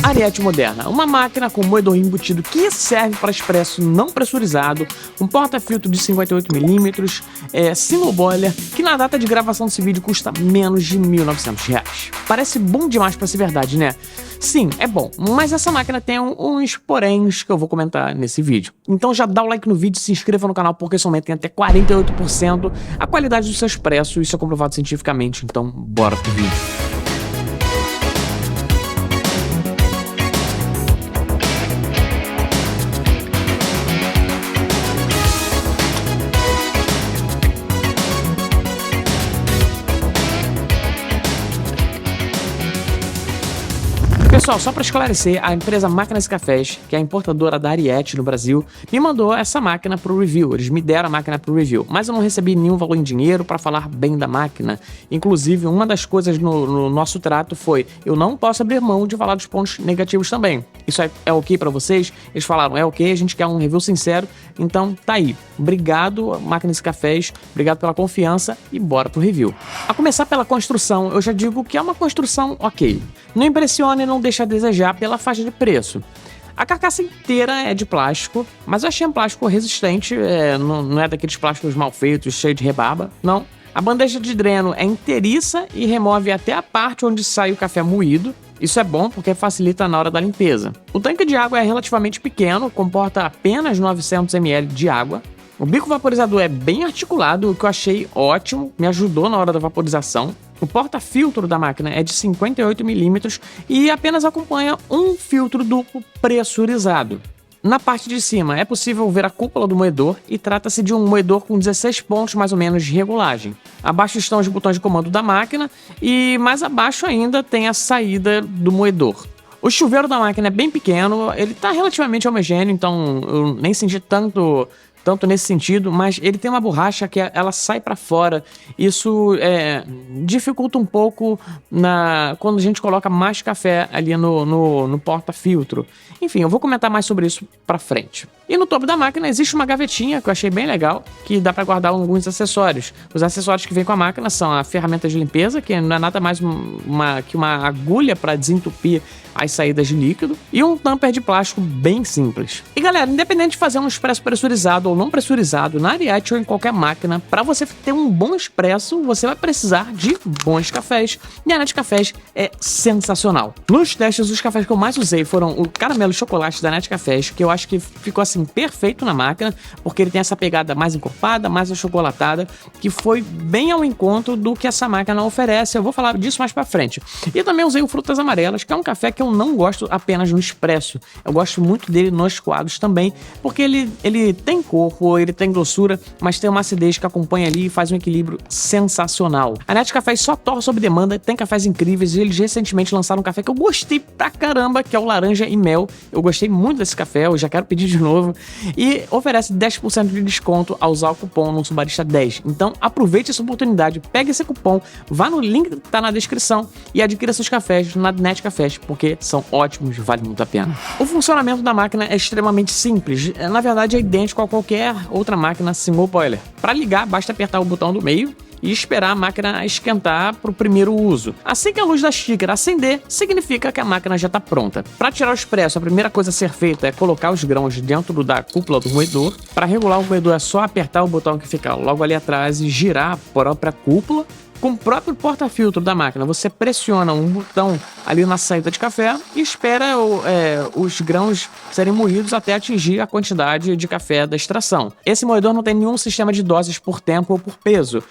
Ariete Moderna, uma máquina com moedor embutido que serve para expresso não pressurizado, um porta-filtro de 58mm, single boiler, que na data de gravação desse vídeo custa menos de R$ 1.900. Parece bom demais para ser verdade, né? Sim, é bom, mas essa máquina tem uns poréns que eu vou comentar nesse vídeo. Então já dá o like no vídeo e se inscreva no canal porque isso aumenta em até 48% a qualidade do seu expresso, isso é comprovado cientificamente, então bora pro vídeo. Pessoal, só para esclarecer, a empresa Máquinas e Cafés, que é a importadora da Ariete no Brasil, me mandou essa máquina para o review. Eles me deram a máquina para o review, mas eu não recebi nenhum valor em dinheiro para falar bem da máquina. Inclusive, uma das coisas no nosso trato foi: eu não posso abrir mão de falar dos pontos negativos também. Isso é ok para vocês? Eles falaram, é ok, a gente quer um review sincero, então tá aí. Obrigado, Máquinas e Cafés, obrigado pela confiança e bora pro review. A começar pela construção, eu já digo que é uma construção ok. Não impressiona e não deixa a desejar pela faixa de preço. A carcaça inteira é de plástico, mas eu achei um plástico resistente, não é daqueles plásticos mal feitos, cheio de rebaba, não. A bandeja de dreno é inteiriça e remove até a parte onde sai o café moído. Isso é bom porque facilita na hora da limpeza. O tanque de água é relativamente pequeno, comporta apenas 900 ml de água. O bico vaporizador é bem articulado, o que eu achei ótimo, me ajudou na hora da vaporização. O porta-filtro da máquina é de 58mm e apenas acompanha um filtro duplo pressurizado. Na parte de cima é possível ver a cúpula do moedor e trata-se de um moedor com 16 pontos mais ou menos de regulagem. Abaixo estão os botões de comando da máquina e mais abaixo ainda tem a saída do moedor. O chuveiro da máquina é bem pequeno, ele está relativamente homogêneo, então eu nem senti tanto nesse sentido, mas ele tem uma borracha que ela sai para fora. Isso dificulta um pouco quando a gente coloca mais café ali no porta-filtro. Enfim, eu vou comentar mais sobre isso para frente. E no topo da máquina existe uma gavetinha que eu achei bem legal, que dá para guardar alguns acessórios. Os acessórios que vem com a máquina são a ferramenta de limpeza, que não é nada mais que uma agulha para desentupir as saídas de líquido, e um tamper de plástico bem simples. E galera, independente de fazer um expresso pressurizado ou não pressurizado, na Ariete ou em qualquer máquina, para você ter um bom expresso, você vai precisar de bons cafés, e a Ariete Cafés é sensacional. Nos testes, os cafés que eu mais usei foram o caramelo e chocolate da Ariete Cafés, que eu acho que ficou assim perfeito na máquina, porque ele tem essa pegada mais encorpada, mais achocolatada, que foi bem ao encontro do que essa máquina oferece. Eu vou falar disso mais pra frente. E também usei o Frutas Amarelas, que é um café que eu não gosto apenas no expresso. Eu gosto muito dele nos coados também, porque ele tem corpo, ele tem grossura, mas tem uma acidez que acompanha ali e faz um equilíbrio sensacional. A Ariete Cafés só torre sob demanda, tem cafés incríveis, e eles recentemente lançaram um café que eu gostei pra caramba, que é o Laranja e Mel. Eu gostei muito desse café, eu já quero pedir de novo. E oferece 10% de desconto ao usar o cupom NOSUBARISTA10. Então aproveite essa oportunidade, pegue esse cupom, vá no link que tá na descrição e adquira seus cafés na Ariete Cafés, porque são ótimos, vale muito a pena. O funcionamento da máquina é extremamente simples, na verdade é idêntico a qualquer outra máquina single boiler. Para ligar, basta apertar o botão do meio e esperar a máquina esquentar para o primeiro uso. Assim que a luz da xícara acender, significa que a máquina já está pronta. Para tirar o expresso, a primeira coisa a ser feita é colocar os grãos dentro da cúpula do moedor. Para regular o moedor é só apertar o botão que fica logo ali atrás e girar a própria cúpula. Com o próprio porta-filtro da máquina, você pressiona um botão ali na saída de café e espera os grãos serem moídos até atingir a quantidade de café da extração. Esse moedor não tem nenhum sistema de doses por tempo ou por peso.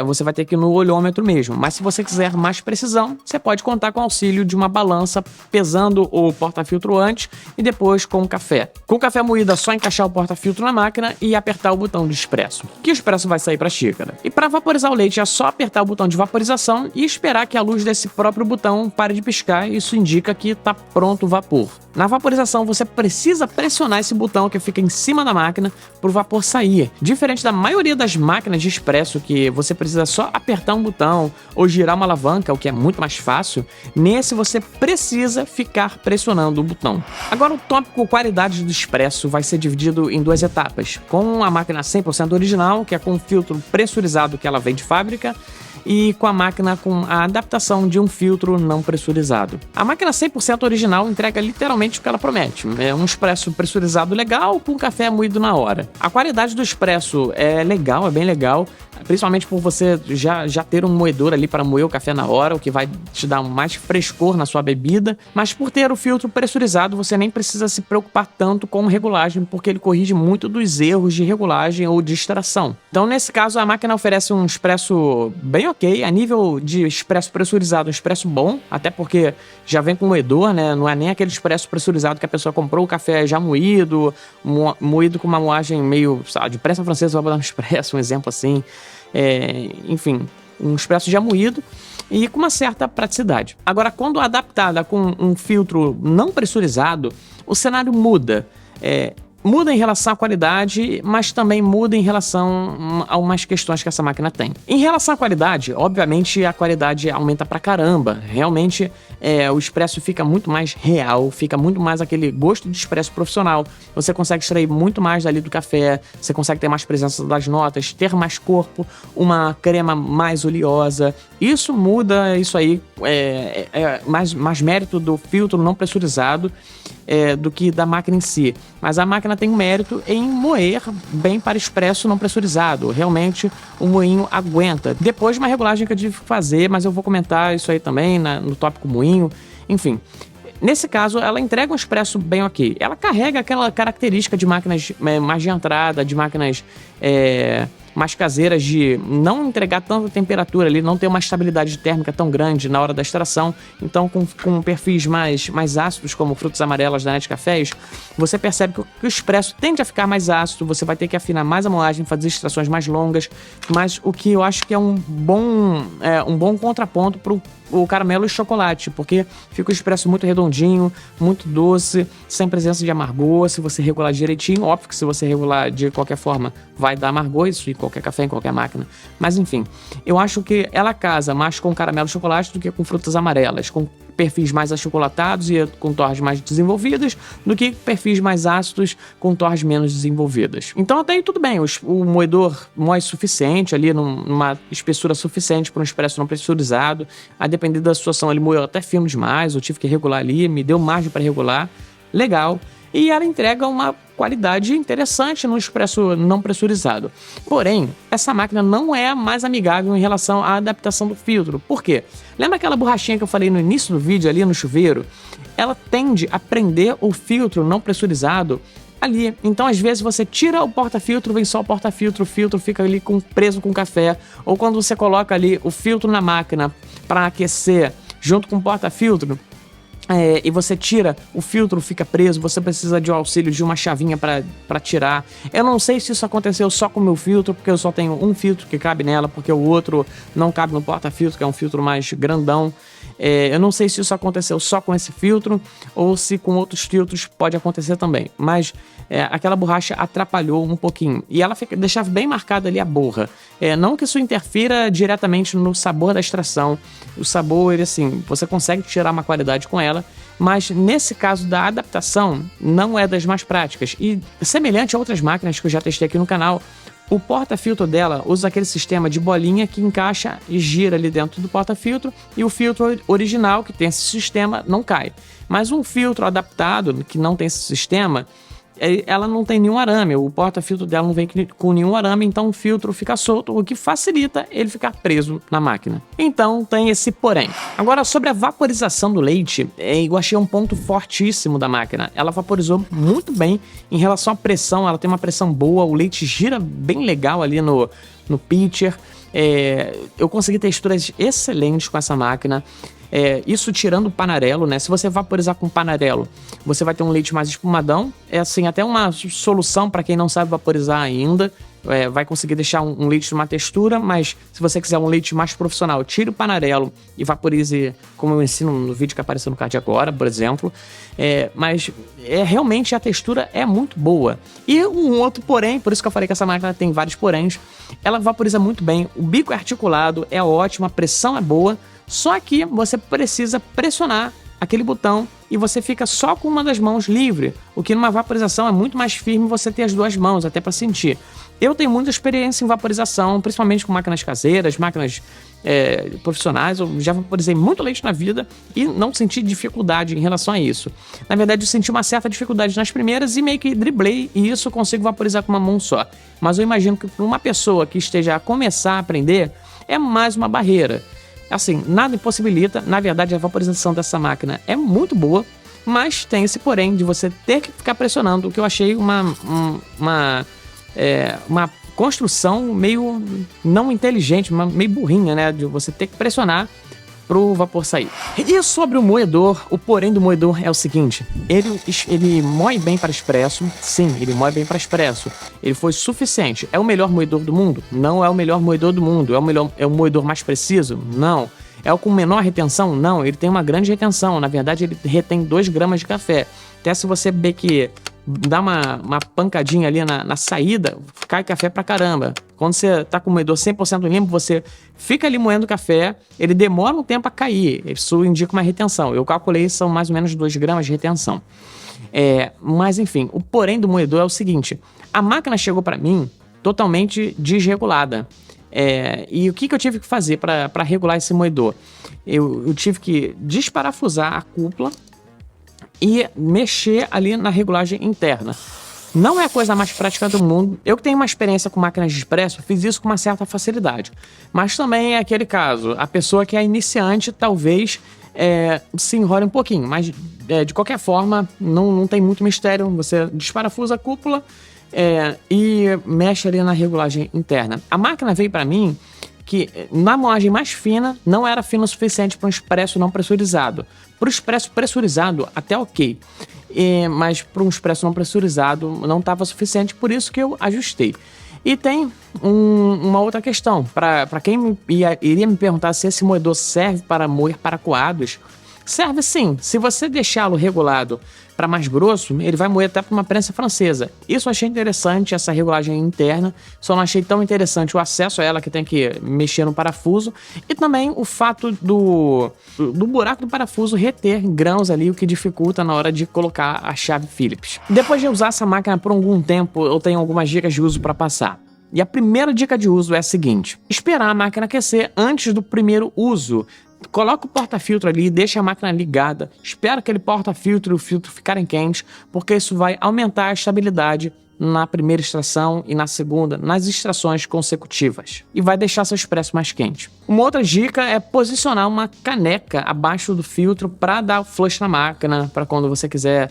Você vai ter que ir no olhômetro mesmo. Mas se você quiser mais precisão, você pode contar com o auxílio de uma balança pesando o porta-filtro antes e depois com o café. Com o café moído é só encaixar o porta-filtro na máquina e apertar o botão de expresso, que o expresso vai sair para a xícara. E para vaporizar o leite é só apertar o botão de vaporização e esperar que a luz desse próprio botão pare de piscar. Isso indica que está pronto o vapor. Na vaporização, você precisa pressionar esse botão que fica em cima da máquina para o vapor sair. Diferente da maioria das máquinas de expresso, que você precisa só apertar um botão ou girar uma alavanca, o que é muito mais fácil, nesse você precisa ficar pressionando o botão. Agora, o tópico qualidade do expresso vai ser dividido em duas etapas, com a máquina 100% original, que é com o filtro pressurizado que ela vem de fábrica, e com a máquina com a adaptação de um filtro não pressurizado. A máquina 100% original entrega literalmente o que ela promete. É um expresso pressurizado legal com café moído na hora. A qualidade do expresso é legal, é bem legal, principalmente por você já ter um moedor ali para moer o café na hora, o que vai te dar mais frescor na sua bebida, mas por ter o filtro pressurizado, você nem precisa se preocupar tanto com regulagem, porque ele corrige muito dos erros de regulagem ou de extração. Então, nesse caso, a máquina oferece um expresso bem ok, a nível de expresso pressurizado, um expresso bom, até porque já vem com moedor, né? Não é nem aquele expresso pressurizado que a pessoa comprou o café já moído, moído com uma moagem meio, sabe, de pressa francesa, vai botar um expresso, um exemplo assim. Enfim, um expresso já moído e com uma certa praticidade. Agora, quando adaptada com um filtro não pressurizado, o cenário muda. Muda em relação à qualidade, mas também muda em relação a umas questões que essa máquina tem. Em relação à qualidade, obviamente a qualidade aumenta pra caramba. Realmente o expresso fica muito mais real, fica muito mais aquele gosto de expresso profissional. Você consegue extrair muito mais dali do café, você consegue ter mais presença das notas, ter mais corpo, uma crema mais oleosa. Isso muda, isso aí mais mérito do filtro não pressurizado do que da máquina em si. Mas a máquina tem um mérito em moer bem para expresso não pressurizado. Realmente o moinho aguenta. Depois de uma regulagem que eu tive que fazer, mas eu vou comentar isso aí também no tópico moinho. Enfim, nesse caso ela entrega um expresso bem ok. Ela carrega aquela característica de máquinas mais de entrada, de máquinas mais caseiras, de não entregar tanta temperatura ali, não ter uma estabilidade térmica tão grande na hora da extração. Então, com perfis mais ácidos, como frutas amarelas da Nescafés, você percebe que o expresso tende a ficar mais ácido, você vai ter que afinar mais a moagem, fazer extrações mais longas, mas o que eu acho que é um bom contraponto para o caramelo e chocolate, porque fica o expresso muito redondinho, muito doce, sem presença de amargor. Se você regular direitinho, óbvio que se você regular de qualquer forma vai dar amargor, isso em qualquer café, em qualquer máquina, mas enfim, eu acho que ela casa mais com caramelo e chocolate do que com frutas amarelas, com perfis mais achocolatados e com torres mais desenvolvidas, do que perfis mais ácidos com torres menos desenvolvidas. Então até aí tudo bem, o moedor moe suficiente ali, numa espessura suficiente para um expresso não pressurizado. A depender da situação, ele moeu até fino demais, eu tive que regular ali, me deu margem para regular, legal. E ela entrega uma qualidade interessante no expresso não pressurizado. Porém, essa máquina não é mais amigável em relação à adaptação do filtro. Por quê? Lembra aquela borrachinha que eu falei no início do vídeo ali no chuveiro? Ela tende a prender o filtro não pressurizado ali. Então, às vezes, você tira o porta-filtro, vem só o porta-filtro, o filtro fica ali preso com café. Ou quando você coloca ali o filtro na máquina para aquecer junto com o porta-filtro, e você tira, o filtro fica preso, você precisa de um auxílio de uma chavinha para tirar. Eu não sei se isso aconteceu só com o meu filtro, porque eu só tenho um filtro que cabe nela, porque o outro não cabe no porta-filtro, que é um filtro mais grandão. Eu não sei se isso aconteceu só com esse filtro ou se com outros filtros pode acontecer também, mas aquela borracha atrapalhou um pouquinho e ela deixava bem marcada ali a borra. Não que isso interfira diretamente no sabor da extração, o sabor, ele, assim, você consegue tirar uma qualidade com ela, mas nesse caso da adaptação não é das mais práticas. E semelhante a outras máquinas que eu já testei aqui no canal, o porta-filtro dela usa aquele sistema de bolinha que encaixa e gira ali dentro do porta-filtro, e o filtro original, que tem esse sistema, não cai. Mas um filtro adaptado, que não tem esse sistema, ela não tem nenhum arame, o porta-filtro dela não vem com nenhum arame, então o filtro fica solto, o que facilita ele ficar preso na máquina. Então tem esse porém. Agora, sobre a vaporização do leite, eu achei um ponto fortíssimo da máquina. Ela vaporizou muito bem em relação à pressão, ela tem uma pressão boa, o leite gira bem legal ali no pitcher. Eu consegui texturas excelentes com essa máquina. Isso tirando o panarello, né? Se você vaporizar com panarello, você vai ter um leite mais espumadão. Assim, até uma solução para quem não sabe vaporizar ainda. Vai conseguir deixar um leite de uma textura, mas se você quiser um leite mais profissional, tire o panarello e vaporize, como eu ensino no vídeo que apareceu no card agora, por exemplo. Mas realmente a textura é muito boa. E um outro porém, por isso que eu falei que essa máquina tem vários poréns, ela vaporiza muito bem, o bico é articulado, é ótimo, a pressão é boa, só que você precisa pressionar aquele botão e você fica só com uma das mãos livre, o que numa vaporização é muito mais firme você ter as duas mãos, até para sentir. Eu tenho muita experiência em vaporização, principalmente com máquinas caseiras, máquinas profissionais. Eu já vaporizei muito leite na vida e não senti dificuldade em relação a isso. Na verdade, eu senti uma certa dificuldade nas primeiras e meio que driblei, e isso eu consigo vaporizar com uma mão só. Mas eu imagino que para uma pessoa que esteja a começar a aprender, é mais uma barreira. Assim, nada impossibilita. Na verdade, a vaporização dessa máquina é muito boa, mas tem esse porém de você ter que ficar pressionando, o que eu achei uma construção meio não inteligente, meio burrinha, né? De você ter que pressionar pro vapor sair. E sobre o moedor, o porém do moedor é o seguinte: ele moe bem para expresso. Sim, ele moe bem para expresso. Ele foi suficiente. É o melhor moedor do mundo? Não é o melhor moedor do mundo. É o moedor mais preciso? Não. É o com menor retenção? Não, ele tem uma grande retenção. Na verdade, ele retém 2 gramas de café. Até se você ver que dá uma pancadinha ali na saída, cai café pra caramba. Quando você tá com o moedor 100% limpo, você fica ali moendo café, ele demora um tempo a cair. Isso indica uma retenção. Eu calculei, são mais ou menos 2 gramas de retenção. Mas enfim, o porém do moedor é o seguinte: a máquina chegou pra mim totalmente desregulada. E o que eu tive que fazer para regular esse moedor? Eu tive que desparafusar a cúpula e mexer ali na regulagem interna. Não é a coisa mais prática do mundo. Eu que tenho uma experiência com máquinas de expresso, fiz isso com uma certa facilidade. Mas também é aquele caso, a pessoa que é iniciante talvez se enrole um pouquinho. Mas de qualquer forma, não tem muito mistério. Você desparafusa a cúpula e mexe ali na regulagem interna. A máquina veio para mim que na moagem mais fina não era fina o suficiente para um expresso não pressurizado. Para o expresso pressurizado até ok, mas para um expresso não pressurizado não estava suficiente, por isso que eu ajustei. E tem uma outra questão, para quem iria me perguntar se esse moedor serve para moer para coados. Serve sim. Se você deixá-lo regulado para mais grosso, ele vai moer até para uma prensa francesa. Isso eu achei interessante, essa regulagem interna. Só não achei tão interessante o acesso a ela, que tem que mexer no parafuso. E também o fato do buraco do parafuso reter grãos ali, o que dificulta na hora de colocar a chave Phillips. Depois de usar essa máquina por algum tempo, eu tenho algumas dicas de uso para passar. E a primeira dica de uso é a seguinte: esperar a máquina aquecer antes do primeiro uso. Coloca o porta-filtro ali, deixa a máquina ligada, espera aquele porta-filtro e o filtro ficarem quentes, porque isso vai aumentar a estabilidade na primeira extração e na segunda, nas extrações consecutivas, e vai deixar seu expresso mais quente. Uma outra dica é posicionar uma caneca abaixo do filtro para dar flush na máquina, para quando você quiser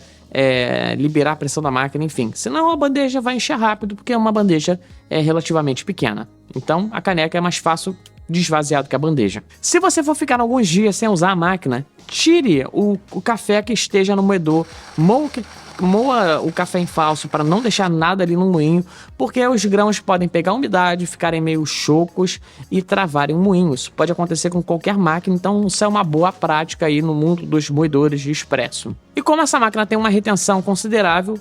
liberar a pressão da máquina, enfim. Senão a bandeja vai encher rápido, porque é uma bandeja relativamente pequena. Então a caneca é mais fácil de esvaziar do que a bandeja. Se você for ficar alguns dias sem usar a máquina, tire o café que esteja no moedor, moa o café em falso para não deixar nada ali no moinho, porque os grãos podem pegar umidade, ficarem meio chocos e travarem o moinho. Isso pode acontecer com qualquer máquina, então isso é uma boa prática aí no mundo dos moedores de expresso. E como essa máquina tem uma retenção considerável,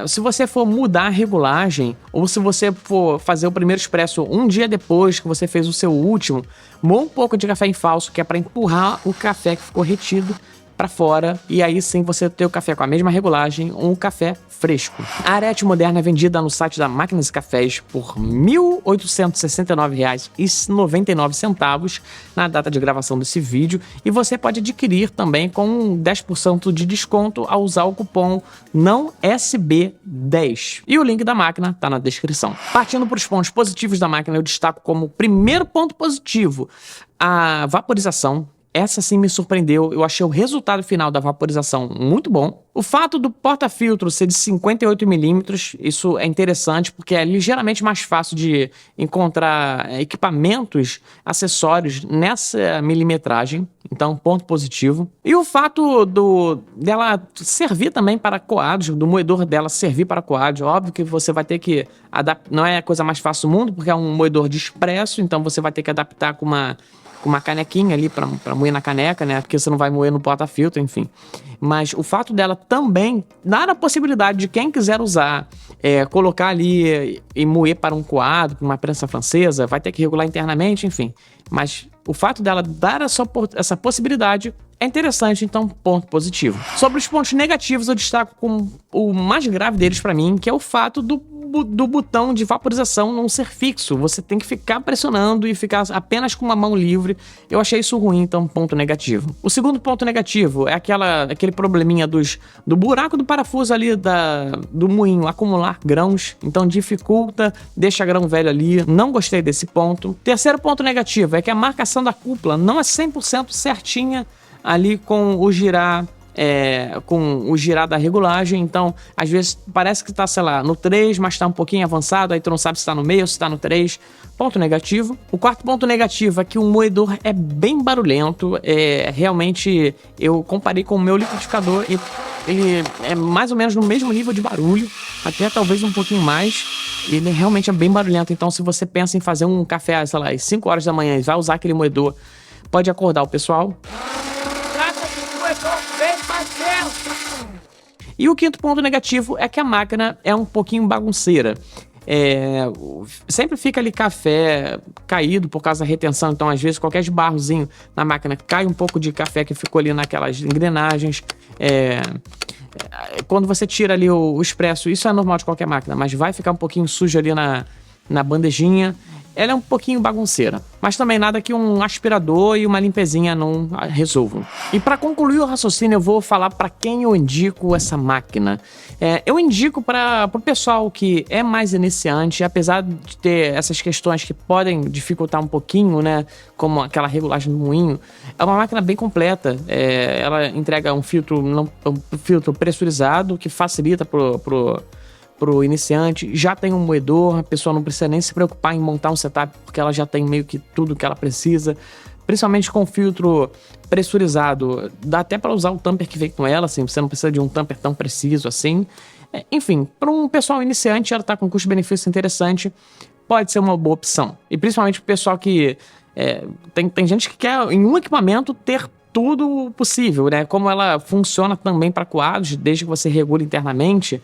se você for mudar a regulagem, ou se você for fazer o primeiro expresso um dia depois que você fez o seu último, moa um pouco de café em falso, que é para empurrar o café que ficou retido para fora, e aí sim você ter o café com a mesma regulagem, um café fresco. A Arete Moderna é vendida no site da Máquinas e Cafés por R$ 1.869,99 na data de gravação desse vídeo, e você pode adquirir também com 10% de desconto ao usar o cupom NãoSB10. E o link da máquina está na descrição. Partindo para os pontos positivos da máquina, eu destaco como primeiro ponto positivo a vaporização. Essa sim me surpreendeu, eu achei o resultado final da vaporização muito bom. O fato do porta-filtro ser de 58mm, isso é interessante porque é ligeiramente mais fácil de encontrar equipamentos, acessórios nessa milimetragem, então ponto positivo. E o fato dela servir também para coados, do moedor dela servir para coados, óbvio que você vai ter que adaptar, não é a coisa mais fácil do mundo porque é um moedor de expresso, então você vai ter que adaptar com uma canequinha ali para moer na caneca, né? Porque você não vai moer no porta-filtro, enfim. Mas o fato dela também dar a possibilidade de quem quiser usar, colocar ali e moer para um coado, para uma prensa francesa, vai ter que regular internamente, enfim. Mas o fato dela dar essa possibilidade é interessante, então ponto positivo. Sobre os pontos negativos, eu destaco como o mais grave deles para mim, que é o fato do do botão de vaporização não ser fixo. Você tem que ficar pressionando e ficar apenas com uma mão livre. Eu achei isso ruim, então ponto negativo. O segundo ponto negativo é aquele probleminha do buraco do parafuso ali do moinho acumular grãos, então dificulta, deixa grão velho ali. Não gostei desse ponto. Terceiro ponto negativo é que a marcação da cúpula não é 100% certinha ali com o girar da regulagem, então às vezes parece que tá, sei lá, no 3, mas tá um pouquinho avançado, aí tu não sabe se tá no meio ou se tá no 3. Ponto negativo. O quarto ponto negativo é que o moedor é bem barulhento. Realmente eu comparei com o meu liquidificador e ele é mais ou menos no mesmo nível de barulho, até talvez um pouquinho mais. Ele realmente é bem barulhento, então se você pensa em fazer um café, sei lá, às 5 horas da manhã e vai usar aquele moedor, pode acordar o pessoal. E o quinto ponto negativo é que a máquina é um pouquinho bagunceira. Sempre fica ali café caído por causa da retenção, então às vezes qualquer esbarrozinho na máquina cai um pouco de café que ficou ali naquelas engrenagens. Quando você tira ali o expresso, isso é normal de qualquer máquina, mas vai ficar um pouquinho sujo ali na bandejinha. Ela é um pouquinho bagunceira, mas também nada que um aspirador e uma limpezinha não resolvam. E para concluir o raciocínio, eu vou falar para quem eu indico essa máquina. Eu indico para o pessoal que é mais iniciante, apesar de ter essas questões que podem dificultar um pouquinho, né, como aquela regulagem do moinho. É uma máquina bem completa. Ela entrega um filtro pressurizado que facilita pro iniciante, já tem um moedor, a pessoa não precisa nem se preocupar em montar um setup, porque ela já tem meio que tudo que ela precisa, principalmente com filtro pressurizado. Dá até para usar o tamper que vem com ela, assim, você não precisa de um tamper tão preciso assim. Enfim, para um pessoal iniciante, ela tá com custo-benefício interessante, pode ser uma boa opção. E principalmente pro pessoal que... tem gente que quer, em um equipamento, ter tudo possível, né? Como ela funciona também para coados, desde que você regule internamente,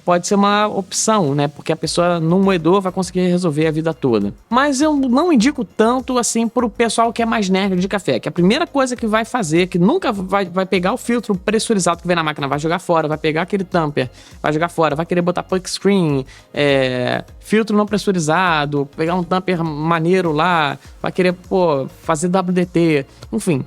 pode ser uma opção, né? Porque a pessoa no moedor vai conseguir resolver a vida toda. Mas eu não indico tanto assim pro pessoal que é mais nerd de café, que a primeira coisa que vai fazer, que nunca vai pegar o filtro pressurizado que vem na máquina, vai jogar fora, vai pegar aquele tamper, vai jogar fora, vai querer botar puck screen, filtro não pressurizado, pegar um tamper maneiro lá, vai querer, fazer WDT, enfim.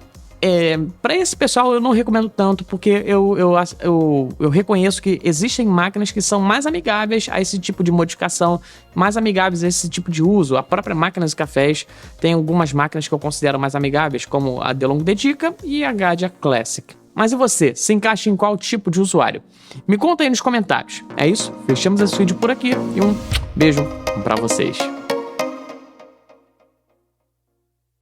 Para esse pessoal eu não recomendo tanto, porque eu reconheço que existem máquinas que são mais amigáveis a esse tipo de modificação, mais amigáveis a esse tipo de uso. A própria máquina de cafés tem algumas máquinas que eu considero mais amigáveis, como a DeLonghi Dedica e a Gadia Classic. Mas e você? Se encaixa em qual tipo de usuário? Me conta aí nos comentários. É isso? Fechamos esse vídeo por aqui e um beijo pra vocês.